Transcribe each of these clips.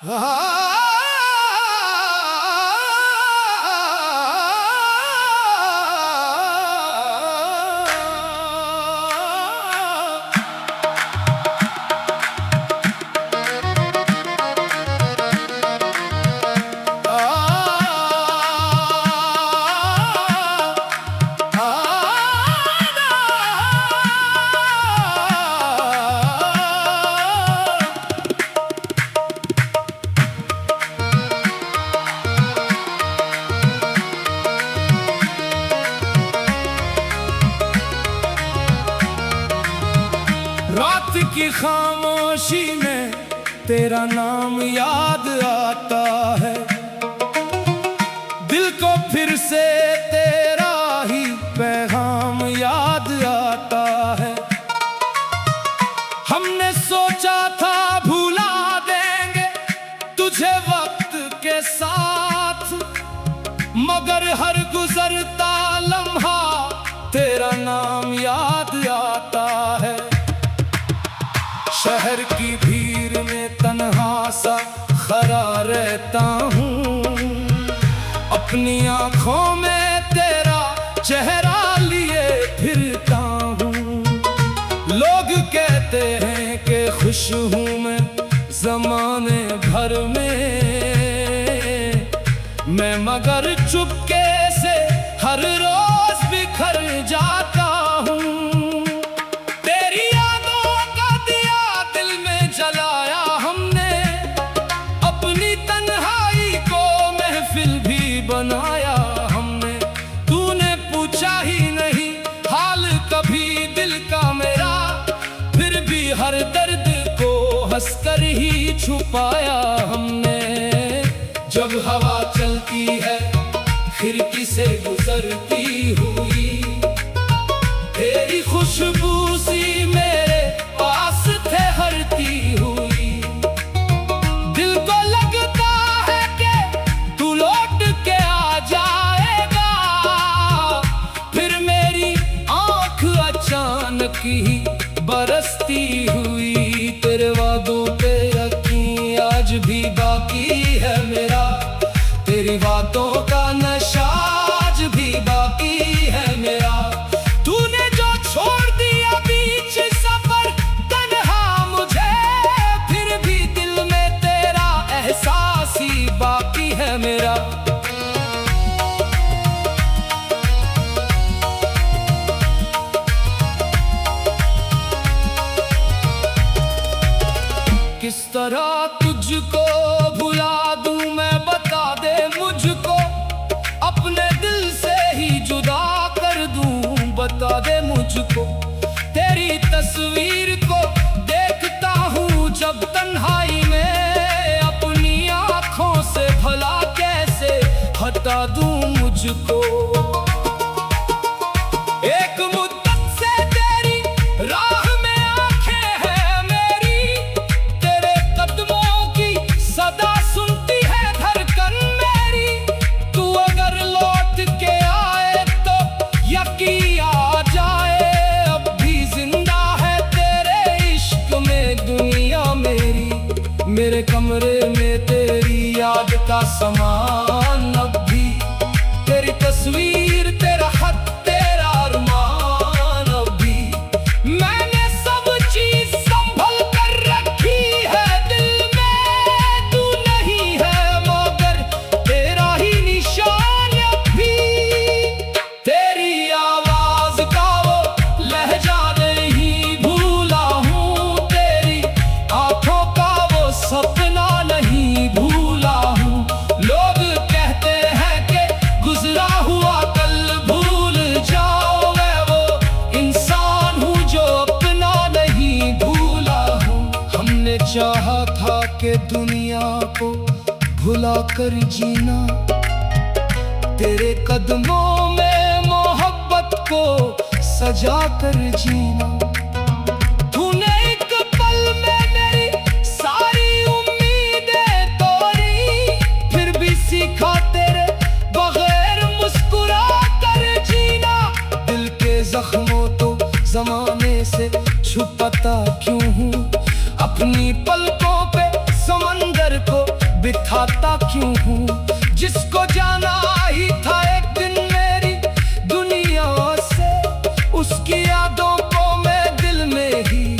रात की खामोशी में तेरा नाम याद आता है, दिल को फिर से तेरा ही पैगाम याद आता है। हमने सोचा था भुला देंगे तुझे वक्त के साथ, मगर हर गुजरता लम्हा तेरा नाम याद आता है। शहर की भीड़ में तन्हा सा खड़ा रहता हूँ, अपनी आँखों में तेरा चेहरा लिए फिरता हूँ। लोग कहते हैं कि खुश हूँ मैं ज़माने भर में, मैं मगर चुपके से हर रोज बिखर जाता हूँ। बनाया हमने, तूने पूछा ही नहीं हाल कभी दिल का मेरा, फिर भी हर दर्द को हंसकर ही छुपाया हमने। जब हवा चलती है खिड़की से गुजरती हुई, तेरी खुशबू सी मेरे पास ठहरती हुई। दिल को लगता है कि तू लौट के आ जाएगा, फिर मेरी आँख अचानक ही बरसती हुई। तेरे वादों पे यकीन आज भी बाकी है मेरा, तेरी बातों का नशा आज भी बाकी है मेरा। तूने जो छोड़ दिया बीच सफर तन्हा मुझे, फिर भी दिल में तेरा एहसास ही बाकी है मेरा। किस तरह तुझको भुला दूं मैं, बता दे मुझको, अपने दिल से ही जुदा कर दूं बता दे मुझको। तेरी तस्वीर को देखता हूँ जब तन्हाई में, अपनी आँखों से भला कैसे हटा दूं मुझको। एक मुद्दत से तेरी राह में आंखें हैं मेरी, तेरे कदमों की सदा सुनती है धड़कन मेरी। तू अगर लौट के आए तो यकीन आ जाए, अब भी जिंदा है तेरे इश्क में दुनिया मेरी। मेरे कमरे में तेरी याद का सामान अब भी, तेरी तस्वीर तेरा खत तेरा अरमान अब भी। मैंने सब चीज संभल कर रखी है दिल में, तू नहीं है मगर तेरा ही निशान अब भी। तेरी आवाज का वो लहजा नहीं भूला हूँ, तेरी आंखों का वो सपना नहीं भूला हूँ। लोग कहते हैं कि गुजरा हुआ कल भूल जाओ, मैं वो इंसान हूँ जो अपना नहीं भूला हूँ। हमने चाहा था कि दुनिया को भुला कर जीना, तेरे कदमों में मोहब्बत को सजा कर जीना। तूने एक पल में मेरी सारी उम्मीदें तोड़ी, फिर भी सीखा तेरे बगैर मुस्कुरा कर जीना। दिल के जख्मों तो जमाने से छुपाता क्यों हूँ, अपनी पलकों पे समंदर को बिठाता क्यों हूँ? जिसको जाना ही था एक दिन मेरी दुनिया से, उसकी यादों को मैं दिल में ही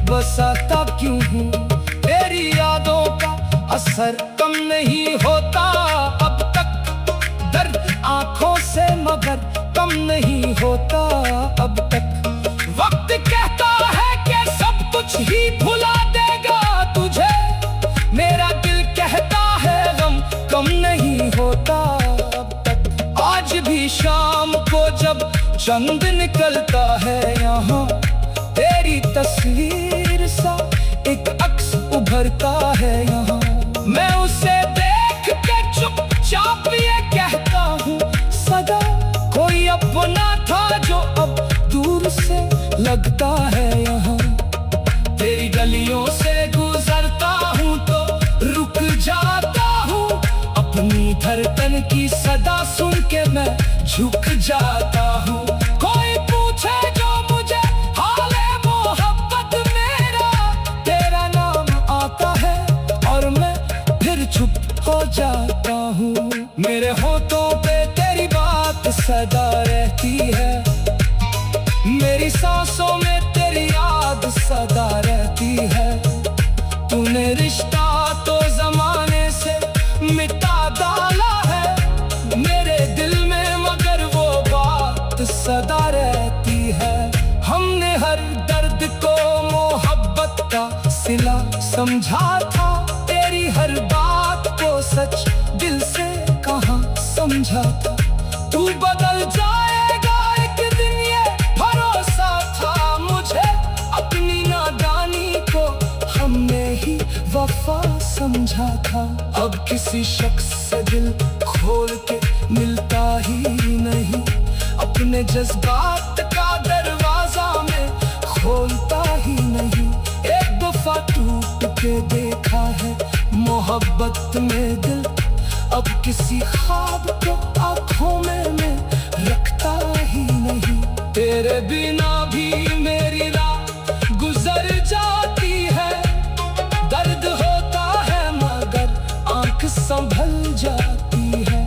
बसाता क्यों हूँ? तेरी यादों का असर कम नहीं होता अब तक, दर्द आंखों से मगर कम नहीं होता अब तक। वक्त कहता है कि सब कुछ ही भुला देगा तुझे, मेरा दिल कहता है गम कम नहीं होता अब तक। आज भी शाम को जब चंद निकलता है यहाँ, तेरी तस्वीर सा एक अक्स उभरता है यहाँ। मैं उसे देख के चुपचाप ये कहता हूँ सदा, कोई अपना था जो अब दूर से लगता है यहाँ। तेरी गलियों से गुजरता हूँ तो रुक जाता हूँ, अपनी धड़कन की सदा सुन के मैं झुक जाता हूँ। कोई पूछे जो मुझे हाले मोहब्बत मेरा, तेरा नाम आता है और मैं फिर चुप हो जाता हूँ। मेरे होठों पे तेरी बात सदा रहती है, मेरी सांसों में तेरी याद सदा रहती है। तूने रिश्ता तो जमाने से मिटा डाला है, मेरे दिल में मगर वो बात सदा रहती है। हमने हर दर्द को मोहब्बत का सिला समझा था, तेरी हर बात को सच दिल से कहाँ समझा था। तू बदल जाएगा एक दिन ये भरोसा था मुझे, अपनी नादानी को हमने ही वफा समझा था। अब किसी शख्स से दिल खोल के मिलता ही नहीं, अपने जज्बात का दरवाजा में खोलता ही नहीं। एक दफा टूट के देखा है मोहब्बत में दिल, अब किसी ख्वाब को आँखों में मैं रखता ही नहीं। तेरे बिना भी मेरी रात गुजर जाती है, दर्द होता है मगर आँख संभल जाती है।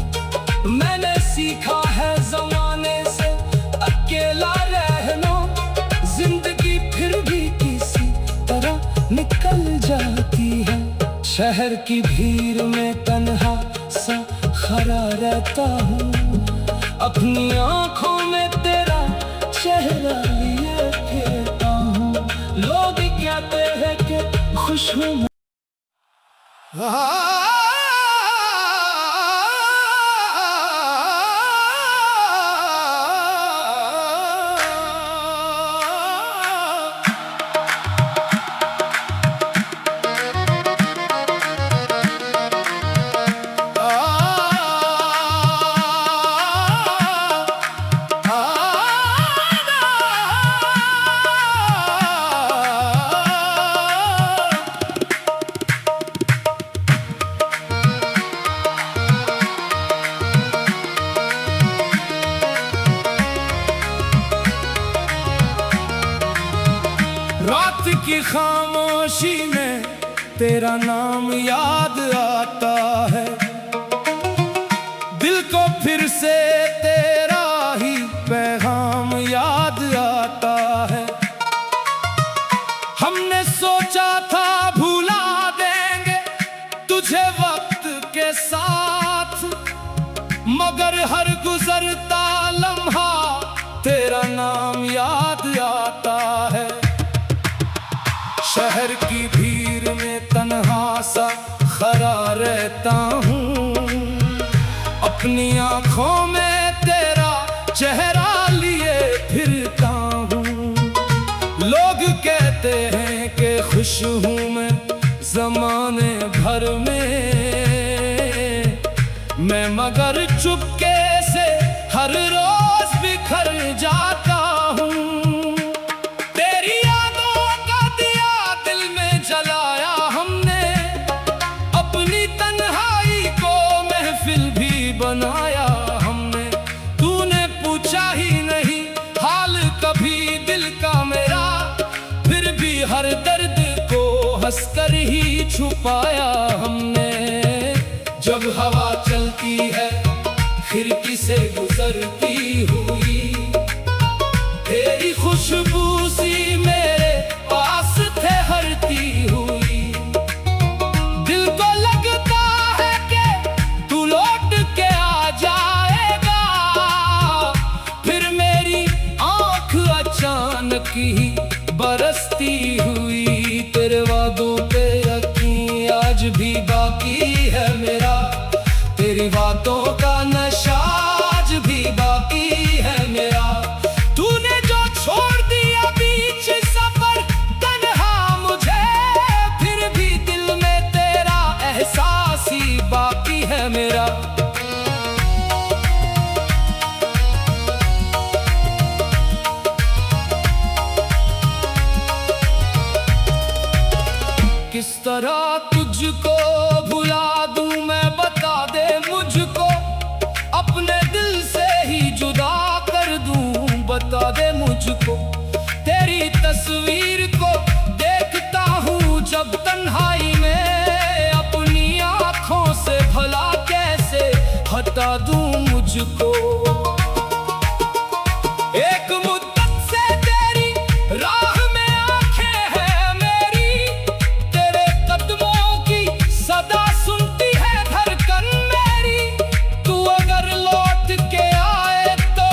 मैंने सीखा है जमाने से अकेला रहना, जिंदगी फिर भी किसी तरह निकल जाती है। शहर की भीड़ में तन्हा सा खड़ा रहता हूँ, अपनी आँखों में तेरा चेहरा लिए फिरता हूँ। लोग कहते हैं कि खुश हूँ मैं। रात की खामोशी में तेरा नाम याद आता है, दिल को फिर से तेरा ही पैगाम याद आता है। हमने सोचा था भुला देंगे तुझे वक्त के साथ, मगर हर गुजरता लम्हा तेरा नाम याद आता है। शहर की भीड़ में तन्हा सा खड़ा रहता हूँ, अपनी आँखों में तेरा चेहरा लिए फिरता हूँ। लोग कहते हैं कि खुश हूँ मैं जमाने भर में मगर चुपके से हर रोज बिखर जाता हूँ। बनाया हमने, तूने पूछा ही नहीं हाल कभी दिल का मेरा, फिर भी हर दर्द को हंसकर ही छुपाया हमने। जब हवा चलती है खिड़की से गुजरती हुई, तेरी खुशबू सी मेरे पास ठहरती हुई। दिल को लगता है कि तू लौट के आ जाएगा, फिर मेरी आंख अचानक ही बरसती हुई। तेरे वादों पे यकीन आज भी बाकी है मेरा, तेरी बातों का नशा आज भी बाकी है मेरा। तूने जो छोड़ दिया बीच सफर तन्हा मुझे, फिर भी दिल में तेरा एहसास ही बाकी है मेरा। किस तरह तुझको भुला दूं मैं, बता दे मुझको, अपने दिल से ही जुदा कर दूं, बता दे मुझको। तेरी तस्वीर को देखता हूँ जब तन्हाई में, अपनी आँखों से भला कैसे हटा दूं मुझको। एक मुद्दत से तेरी राह में आंखें हैं मेरी, तेरे कदमों की सदा सुनती है धड़कन मेरी। तू अगर लौट के आए तो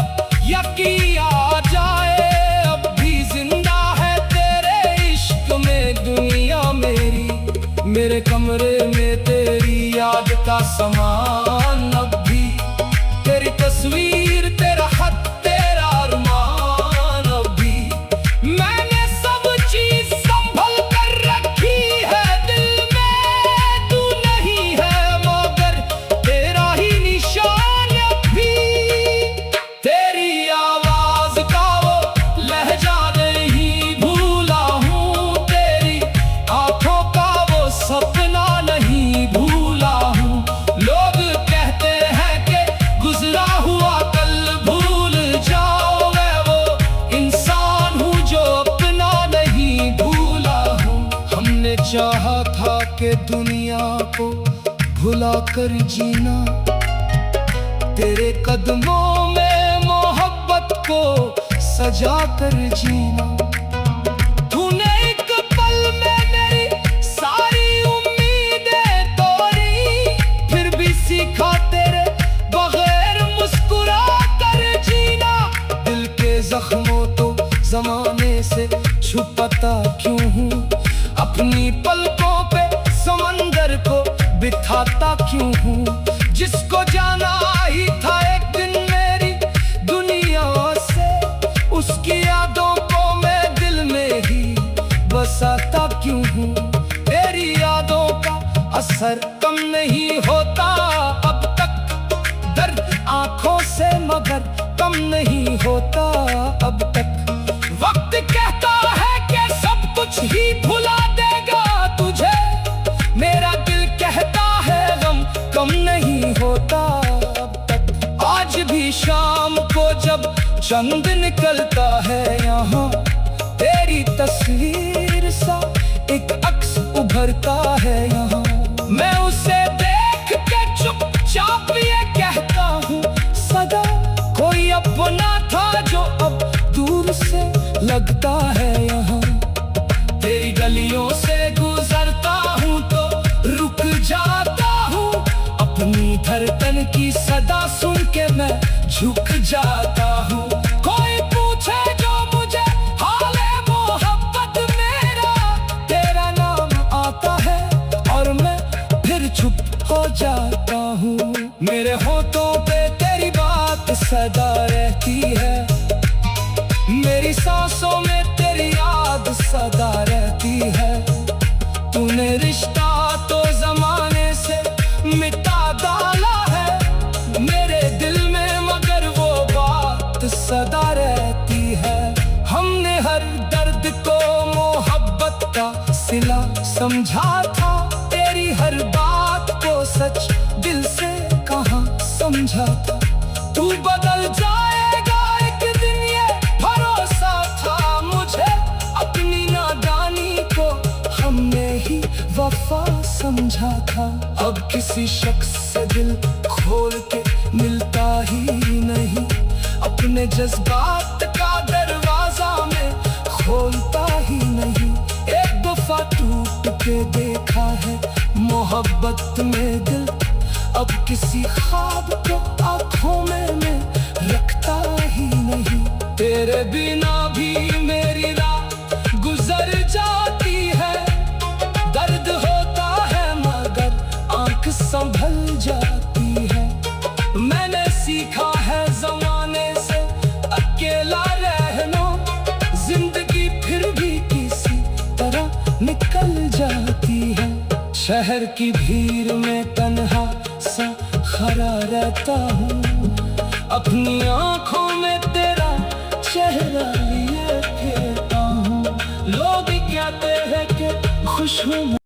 यकीन आ जाए, अब भी जिंदा है तेरे इश्क में दुनिया मेरी। मेरे कमरे में तेरी याद का सामान अब भी, तेरी तस्वीर तेरा खत तेरा अरमान अब भी। मैंने सब चीज संभल कर रखी है दिल में, तू नहीं है मगर तेरा ही निशान अब भी। तेरी आवाज का वो लहजा नहीं भूला हूँ, तेरी आंखों का वो सपना नहीं भूला हूँ। लोग कहते हैं कि गुजरा हुआ कल भूल जाओ, मैं वो इंसान हूँ जो अपना नहीं भूला हूँ। हमने चाहा था कि दुनिया को भुला कर जीना, तेरे कदमों में मोहब्बत को सजा कर जीना। तूने एक पल में मेरी सारी उम्मीदें तोड़ी, फिर भी सीखा तेरे बगैर मुस्कुरा कर जीना। दिल के जख्मों तो जमाने से छुपाता क्यों हूँ, अपनी पलकों पे समंदर को बिठाता क्यों हूँ। जिसको जाना ही था एक दिन मेरी दुनिया से, उसकी यादों को मैं दिल में ही बसाता क्यों हूँ। तेरी यादों का असर कम नहीं होता अब तक, दर्द आंखों से मगर कम नहीं होता अब तक। वक्त कहता है कि सब कुछ ही भुला देगा तुझे, मेरा दिल कहता है गम कम नहीं होता अब तक। आज भी शाम को जब चंद निकलता है यहाँ, तेरी तस्वीर सा एक अक्स उभरता है यहाँ। मैं उसे देख के चुपचाप ये कहता हूँ सदा, कोई अपना था जो अब दूर से लगता है यहाँ। तेरी गलियों से गुजरता हूँ तो रुक जाता हूँ, अपनी धड़कन की सदा सुन के मैं झुक जाता हूँ। कोई पूछे जो मुझे हाले मोहब्बत मेरा, तेरा नाम आता है और मैं फिर चुप हो जाता हूँ। मेरे होठों पे तेरी बात सदा रहती है, मेरी सांसों में तेरी याद सदा रहती है। तूने रिश्ता तो जमाने से मिटा डाला है, मेरे दिल में मगर वो बात सदा रहती है। हमने हर दर्द को मोहब्बत का सिला समझा था, तेरी हर बात को सच दिल से कहाँ समझा था। तू बदल जाएगा एक दिन ये भरोसा था मुझे, अपनी नादानी को हमने ही वफा समझा। समझा था, अब किसी शख्स से दिल खोल के मिलता ही नहीं। अपने जज्बात का दरवाजा में खोलता ही नहीं। एक दफा टूट के देखा है मोहब्बत में दिल, अब किसी ख्वाब को आंखों में रखता ही नहीं। तेरे बिना भी मेरी रात गुजर जाती है, दर्द होता है मगर आंख संभल जाती है। मैंने सीखा है जमाने से अकेला रहना, जिंदगी फिर भी किसी तरह निकल जाती है। शहर की भीड़ में तन्हा सा खड़ा रहता हूँ, अपनी आंखों में तेरा चेहरा लिए फिरता हूँ। लोग कहते हैं कि खुश हूँ।